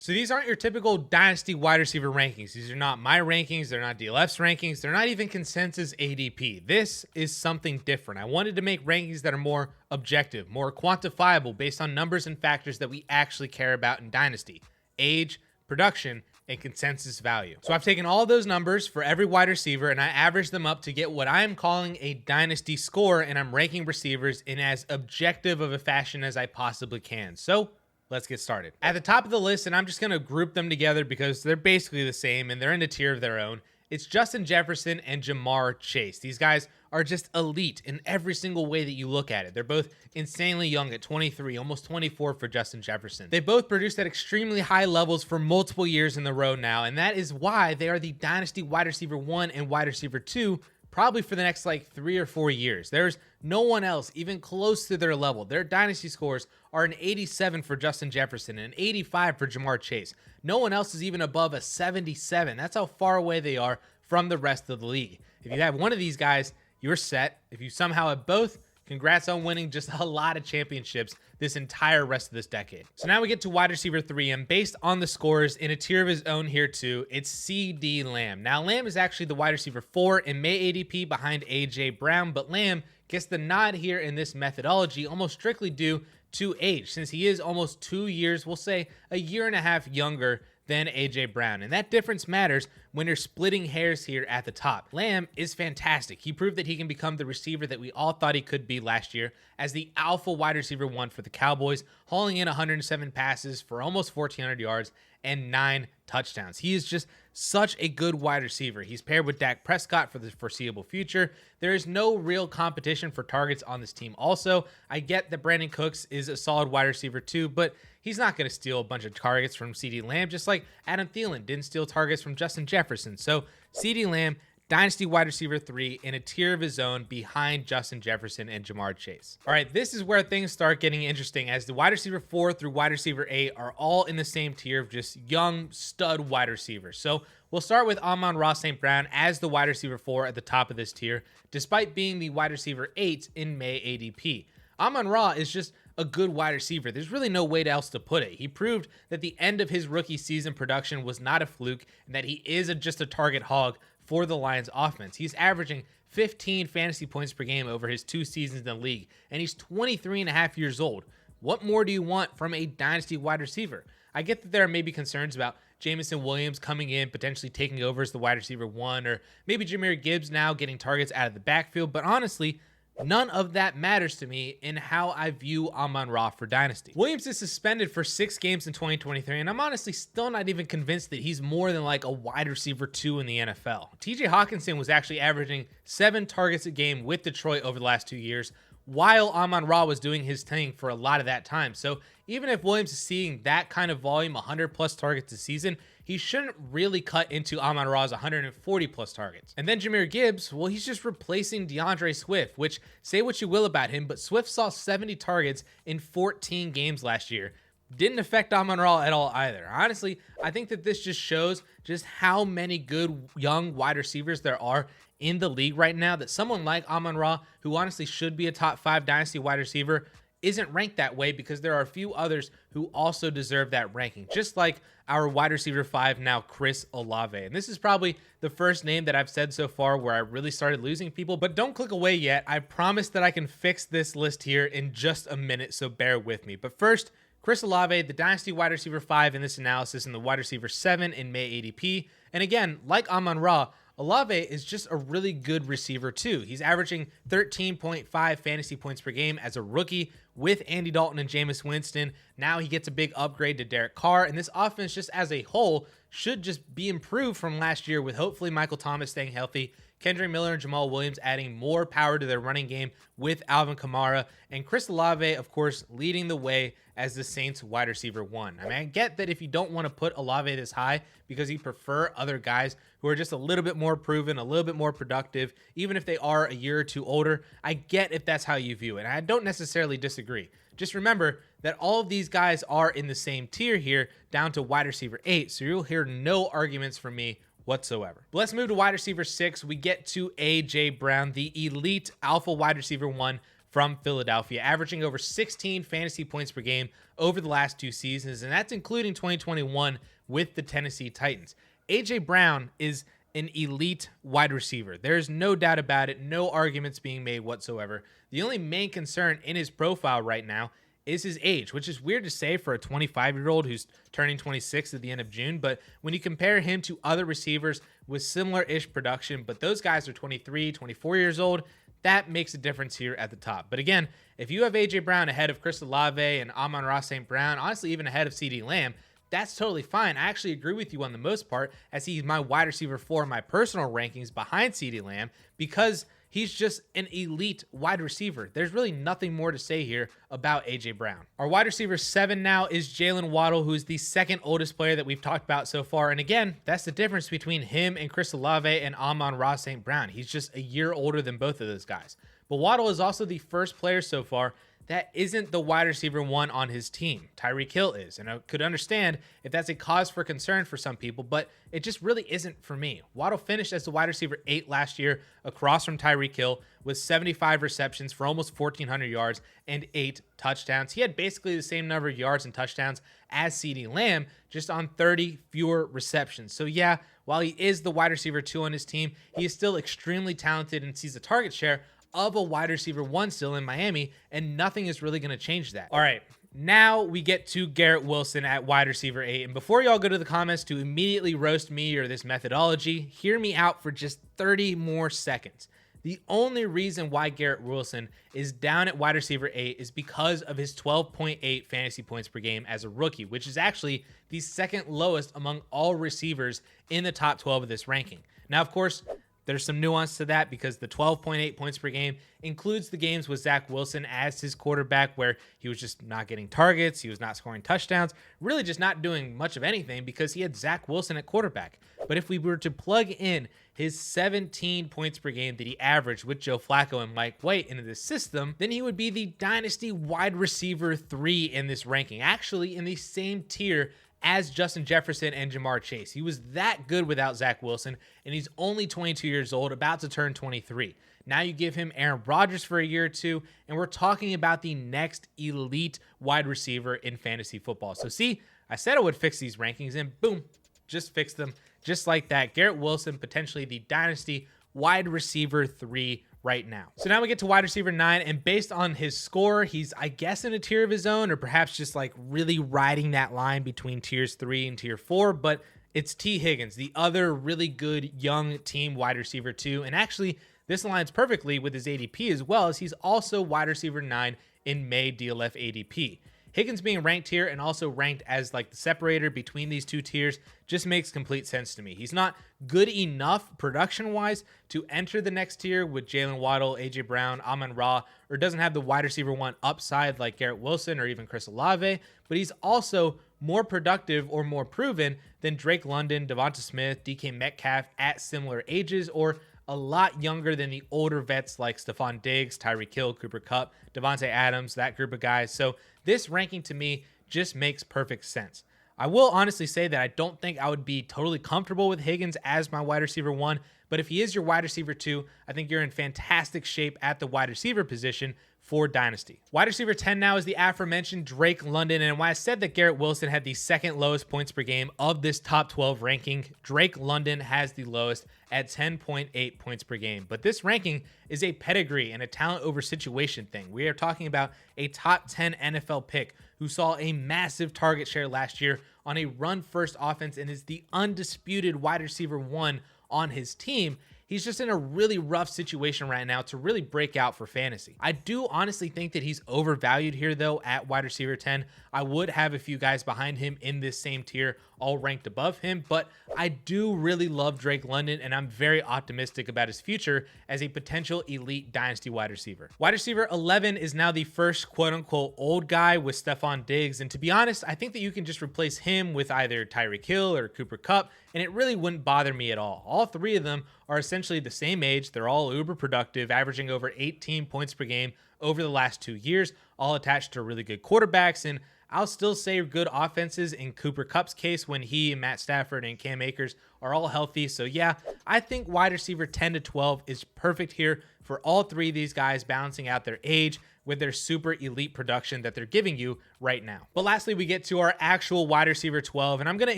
So these aren't your typical Dynasty wide receiver rankings. These are not my rankings. They're not DLF's rankings. They're not even consensus ADP. This is something different. I wanted to make rankings that are more objective, more quantifiable, based on numbers and factors that we actually care about in Dynasty: age, production, and consensus value. So I've taken all those numbers for every wide receiver and I averaged them up to get what I'm calling a Dynasty score, and I'm ranking receivers in as objective of a fashion as I possibly can. So let's get started. At the top of the list, and I'm just going to group them together because they're basically the same and they're in a tier of their own, it's Justin Jefferson and Ja'Marr Chase. These guys are just elite in every single way that you look at it. They're both insanely young at 23, almost 24 for Justin Jefferson. They both produced at extremely high levels for multiple years in a row now, and that is why they are the Dynasty wide receiver 1 and wide receiver 2 probably for the next like 3 or 4 years. There's no one else even close to their level. Their Dynasty scores are an 87 for Justin Jefferson and an 85 for Ja'Marr Chase. No one else is even above a 77. That's how far away they are from the rest of the league. If you have one of these guys, you're set. If you somehow have both, congrats on winning just a lot of championships this entire rest of this decade. So now we get to wide receiver 3, and based on the scores in a tier of his own here too, it's CeeDee Lamb. Now Lamb is actually the wide receiver 4 in May ADP behind AJ Brown, but Lamb gets the nod here in this methodology almost strictly due to age, since he is almost 2 years, we'll say a year and a half younger than AJ Brown. And that difference matters when you're splitting hairs here at the top. Lamb is fantastic. He proved that he can become the receiver that we all thought he could be last year as the alpha wide receiver 1 for the Cowboys, hauling in 107 passes for almost 1,400 yards and 9 touchdowns. He is just such a good wide receiver. He's paired with Dak Prescott for the foreseeable future. There is no real competition for targets on this team. Also, I get that Brandon Cooks is a solid wide receiver too, but he's not going to steal a bunch of targets from CeeDee Lamb, just like Adam Thielen didn't steal targets from Justin Jefferson. So CeeDee Lamb, Dynasty wide receiver 3 in a tier of his own behind Justin Jefferson and Ja'Marr Chase. All right, this is where things start getting interesting, as the wide receiver 4 through wide receiver 8 are all in the same tier of just young stud wide receivers. So we'll start with Amon-Ra St. Brown as the wide receiver 4 at the top of this tier, despite being the wide receiver 8 in May ADP. Amon-Ra is just a good wide receiver. There's really no way else to put it. He proved that the end of his rookie season production was not a fluke and that he is just a target hog for the Lions offense. He's averaging 15 fantasy points per game over his 2 seasons in the league, and he's 23 and a half years old. What more do you want from a Dynasty wide receiver? I get that there are maybe concerns about Jameson Williams coming in, potentially taking over as the wide receiver 1, or maybe Jahmyr Gibbs now getting targets out of the backfield, but honestly, none of that matters to me in how I view Amon-Ra for Dynasty. Williams is suspended for 6 games in 2023, and I'm honestly still not even convinced that he's more than like a wide receiver 2 in the NFL. TJ Hawkinson was actually averaging 7 targets a game with Detroit over the last 2 years, while Amon-Ra was doing his thing for a lot of that time. So even if Williams is seeing that kind of volume, 100 plus targets a season, he shouldn't really cut into Amon-Ra's 140 plus targets. And then Jahmyr Gibbs, well, he's just replacing DeAndre Swift, which, say what you will about him, but Swift saw 70 targets in 14 games last year. Didn't affect Amon-Ra at all either. Honestly, I think that this just shows just how many good young wide receivers there are in the league right now, that someone like Amon-Ra, who honestly should be a top 5 Dynasty wide receiver, isn't ranked that way because there are a few others who also deserve that ranking, just like our wide receiver 5 now, Chris Olave. And this is probably the first name that I've said so far where I really started losing people, but don't click away yet. I promise that I can fix this list here in just a minute, so bear with me. But first, Chris Olave, the Dynasty wide receiver 5 in this analysis, and the wide receiver 7 in May ADP. And again, like Amon-Ra, Olave is just a really good receiver too. He's averaging 13.5 fantasy points per game as a rookie with Andy Dalton and Jameis Winston. Now he gets a big upgrade to Derek Carr, and this offense just as a whole should just be improved from last year, with hopefully Michael Thomas staying healthy, Kendre Miller and Jamal Williams adding more power to their running game with Alvin Kamara, and Chris Olave, of course, leading the way as the Saints wide receiver 1. I mean, I get that if you don't want to put Olave this high because you prefer other guys who are just a little bit more proven, a little bit more productive, even if they are a year or two older, I get if that's how you view it. And I don't necessarily disagree. Just remember that all of these guys are in the same tier here, down to wide receiver 8, so you'll hear no arguments from me whatsoever. But let's move to wide receiver 6. We get to AJ Brown, the elite alpha wide receiver 1 from Philadelphia, averaging over 16 fantasy points per game over the last 2 seasons, and that's including 2021 with the Tennessee Titans. A.J. Brown is an elite wide receiver. There's no doubt about it, no arguments being made whatsoever. The only main concern in his profile right now is his age, which is weird to say for a 25-year-old who's turning 26 at the end of June. But when you compare him to other receivers with similar-ish production, but those guys are 23, 24 years old, that makes a difference here at the top. But again, if you have A.J. Brown ahead of Chris Olave and Amon-Ra St. Brown, honestly even ahead of CeeDee Lamb, that's totally fine. I actually agree with you on the most part, as he's my wide receiver 4 in my personal rankings behind CeeDee Lamb, because he's just an elite wide receiver. There's really nothing more to say here about A.J. Brown. Our wide receiver 7 now is Jaylen Waddle, who's the second oldest player that we've talked about so far. And again, that's the difference between him and Chris Olave and Amon-Ra St. Brown. He's just a year older than both of those guys. But Waddle is also the first player so far that isn't the wide receiver 1 on his team. Tyreek Hill is, and I could understand if that's a cause for concern for some people, but it just really isn't for me. Waddle finished as the wide receiver 8 last year across from Tyreek Hill with 75 receptions for almost 1,400 yards and 8 touchdowns. He had basically the same number of yards and touchdowns as CeeDee Lamb, just on 30 fewer receptions. So yeah, while he is the wide receiver 2 on his team, he is still extremely talented and sees a target share of a wide receiver 1 still in Miami, and nothing is really going to change that. All right, now we get to Garrett Wilson at wide receiver 8. And before y'all go to the comments to immediately roast me or this methodology, hear me out for just 30 more seconds. The only reason why Garrett Wilson is down at wide receiver 8 is because of his 12.8 fantasy points per game as a rookie, which is actually the second lowest among all receivers in the top 12 of this ranking. Now, of course, there's some nuance to that because the 12.8 points per game includes the games with Zach Wilson as his quarterback where he was just not getting targets, he was not scoring touchdowns, really just not doing much of anything because he had Zach Wilson at quarterback. But if we were to plug in his 17 points per game that he averaged with Joe Flacco and Mike White into this system, then he would be the Dynasty wide receiver 3 in this ranking, actually in the same tier as Justin Jefferson and Jamar Chase. He was that good without Zach Wilson, and he's only 22 years old, about to turn 23. Now you give him Aaron Rodgers for a year or two, and we're talking about the next elite wide receiver in fantasy football. So see, I said I would fix these rankings, and boom, just fixed them just like that. Garrett Wilson, potentially the Dynasty wide receiver 3 right now. So now we get to wide receiver 9, and based on his score, he's, I guess, in a tier of his own, or perhaps just like really riding that line between tiers 3 and tier 4, but it's T. Higgins, the other really good young team wide receiver 2, and actually this aligns perfectly with his ADP as well, as he's also wide receiver 9 in May DLF ADP. Higgins being ranked here and also ranked as like the separator between these two tiers just makes complete sense to me. He's not good enough production-wise to enter the next tier with Jaylen Waddle, A.J. Brown, Amon-Ra, or doesn't have the wide receiver 1 upside like Garrett Wilson or even Chris Olave, but he's also more productive or more proven than Drake London, Devonta Smith, DK Metcalf at similar ages, or a lot younger than the older vets like Stefon Diggs, Tyreek Hill, Cooper Kupp, Devontae Adams, that group of guys. So this ranking to me just makes perfect sense. I will honestly say that I don't think I would be totally comfortable with Higgins as my wide receiver 1, but if he is your wide receiver 2, I think you're in fantastic shape at the wide receiver position for Dynasty. Wide receiver 10 now is the aforementioned Drake London, and when I said that Garrett Wilson had the second lowest points per game of this top 12 ranking, Drake London has the lowest at 10.8 points per game. But this ranking is a pedigree and a talent over situation thing. We are talking about a top 10 NFL pick who saw a massive target share last year on a run-first offense and is the undisputed wide receiver 1 on his team. He's just in a really rough situation right now to really break out for fantasy. I do honestly think that he's overvalued here, though, at wide receiver 10. I would have a few guys behind him in this same tier, all ranked above him, but I do really love Drake London, and I'm very optimistic about his future as a potential elite Dynasty wide receiver. Wide receiver 11 is now the first quote-unquote old guy with Stefon Diggs, and to be honest, I think that you can just replace him with either Tyreek Hill or Cooper Kupp, and it really wouldn't bother me at all. All three of them are essentially the same age. They're all uber productive, averaging over 18 points per game over the last 2 years, all attached to really good quarterbacks, and I'll still say good offenses in Cooper Kupp's case when he, Matt Stafford, and Cam Akers are all healthy. So yeah, I think wide receiver 10 to 12 is perfect here for all three of these guys, balancing out their age with their super elite production that they're giving you right now. But lastly, we get to our actual wide receiver 12, and I'm going to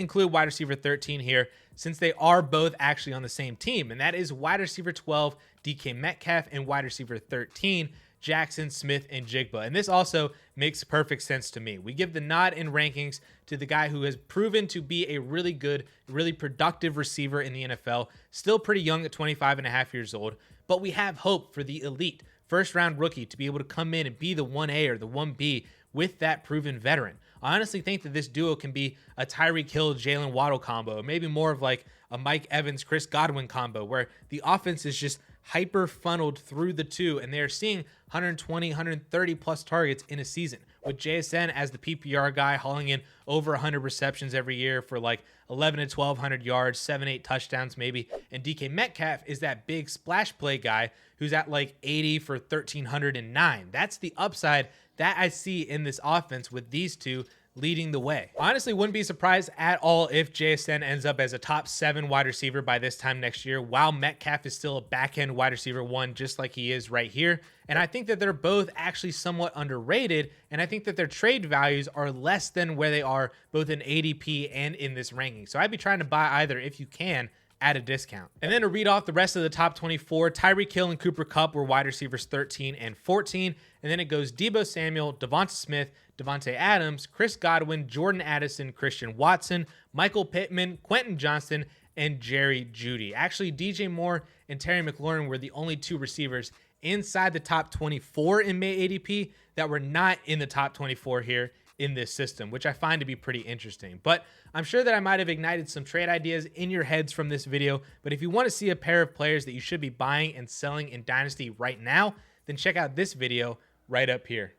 include wide receiver 13 here since they are both actually on the same team, and that is wide receiver 12, DK Metcalf, and wide receiver 13, Jaxon Smith-Njigba. And this also makes perfect sense to me. We give the nod in rankings to the guy who has proven to be a really good, really productive receiver in the NFL, still pretty young at 25 and a half years old, but we have hope for the elite first-round rookie to be able to come in and be the 1A or the 1B with that proven veteran. I honestly think that this duo can be a Tyreek Hill, Jaylen Waddle combo, maybe more of like a Mike Evans, Chris Godwin combo, where the offense is just hyper funneled through the two, and they're seeing 120, 130 plus targets in a season, with JSN as the PPR guy hauling in over 100 receptions every year for like 11 to 1,200 yards, 7-8 touchdowns maybe, and DK Metcalf is that big splash play guy who's at like 80 for 1,309. That's the upside that I see in this offense with these two leading the way. Honestly, wouldn't be surprised at all if JSN ends up as a top 7 wide receiver by this time next year, while Metcalf is still a back-end wide receiver 1, just like he is right here. And I think that they're both actually somewhat underrated, and I think that their trade values are less than where they are both in ADP and in this ranking. So I'd be trying to buy either if you can at a discount. And then to read off the rest of the top 24, Tyreek Hill and Cooper Kupp were wide receivers 13 and 14. And then it goes Deebo Samuel, Devonta Smith, Devontae Adams, Chris Godwin, Jordan Addison, Christian Watson, Michael Pittman, Quentin Johnston, and Jerry Jeudy. Actually, DJ Moore and Terry McLaurin were the only 2 receivers inside the top 24 in May ADP that were not in the top 24 here in this system, which I find to be pretty interesting. But I'm sure that I might have ignited some trade ideas in your heads from this video. But if you want to see a pair of players that you should be buying and selling in Dynasty right now, then check out this video right up here.